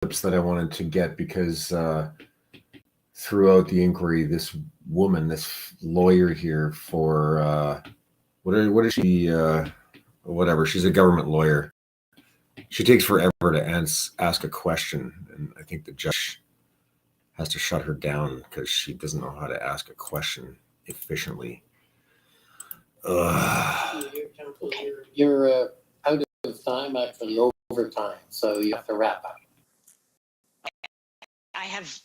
clips that I wanted to get because throughout the inquiry, this woman, this lawyer here for what is she? Whatever. She's a government lawyer. She takes forever to ask a question, and I think the judge has to shut her down because she doesn't know how to ask a question efficiently. You're out of time, actually over time, so you have to wrap up. I have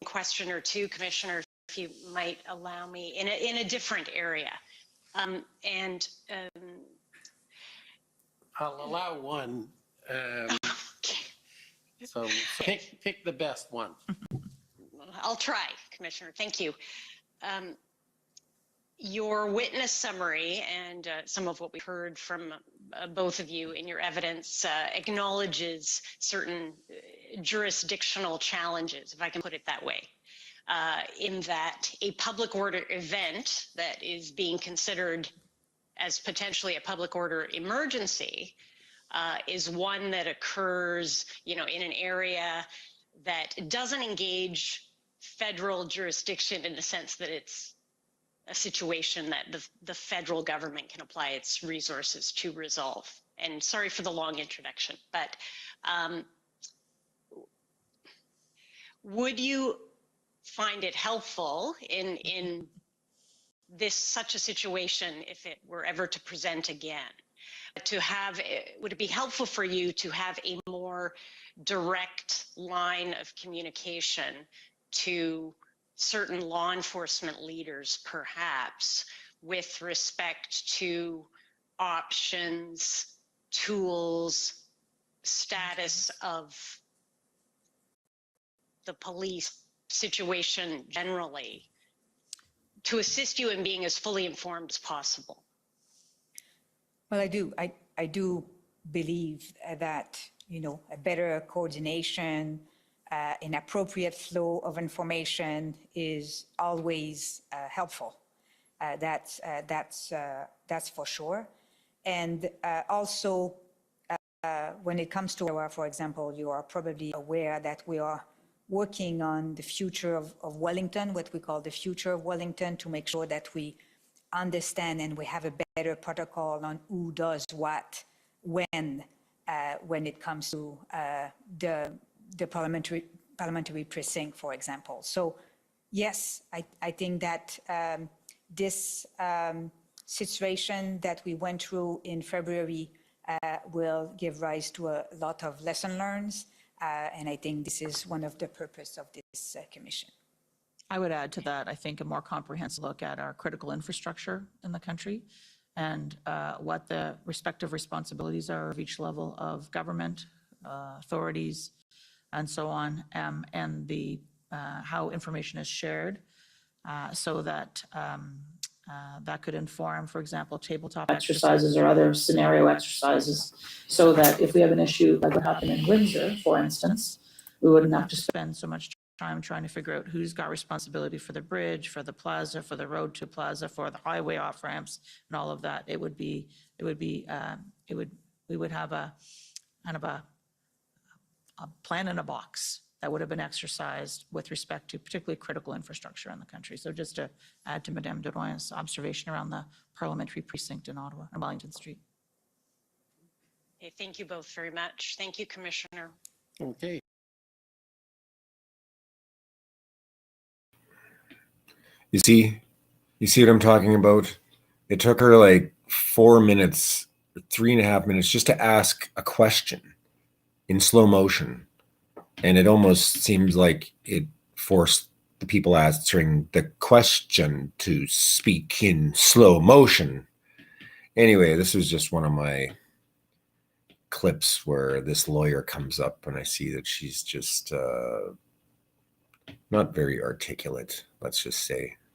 a question or two, Commissioner, if you might allow me, in a different area. I'll allow one. So pick the best one. I'll try, Commissioner. Thank you. Your witness summary and some of what we heard from both of you in your evidence acknowledges certain jurisdictional challenges, if I can put it that way, in that a public order event that is being considered as potentially a public order emergency is one that occurs, in an area that doesn't engage federal jurisdiction in the sense that it's a situation that the federal government can apply its resources to resolve. And sorry for the long introduction, but would you find it helpful in such a situation, if it were ever to present again, would it be helpful for you to have a more direct line of communication to certain law enforcement leaders, perhaps, with respect to options, tools, status of the police situation generally, to assist you in being as fully informed as possible? Well, I do believe that, a better coordination, an appropriate flow of information is always helpful. That's for sure. And also, when it comes to, for example, you are probably aware that we are working on the future of Wellington, what we call the future of Wellington, to make sure that we understand and we have a better protocol on who does what, when it comes to the parliamentary precinct, for example. So yes, I think that this situation that we went through in February will give rise to a lot of lesson learned. And I think this is one of the purpose of this commission. I would add to that, I think, a more comprehensive look at our critical infrastructure in the country and what the respective responsibilities are of each level of government, authorities, and so on, and the how information is shared, so that that could inform, for example, tabletop exercises or other scenario exercises, so that if we have an issue like what happened in Windsor, for instance, we wouldn't have to spend so much time trying to figure out who's got responsibility for the bridge, for the plaza, for the road to plaza, for the highway off ramps, and all of that. We would have a kind of a plan in a box that would have been exercised with respect to particularly critical infrastructure in the country. So just to add to Madame Deroyan's observation around the parliamentary precinct in Ottawa and Wellington Street. Okay, thank you both very much. Thank you, Commissioner. Okay. You see what I'm talking about? It took her like 4 minutes, 3.5 minutes just to ask a question in slow motion. And it almost seems like it forced the people answering the question to speak in slow motion. Anyway, this was just one of my clips where this lawyer comes up and I see that she's just not very articulate, let's just say.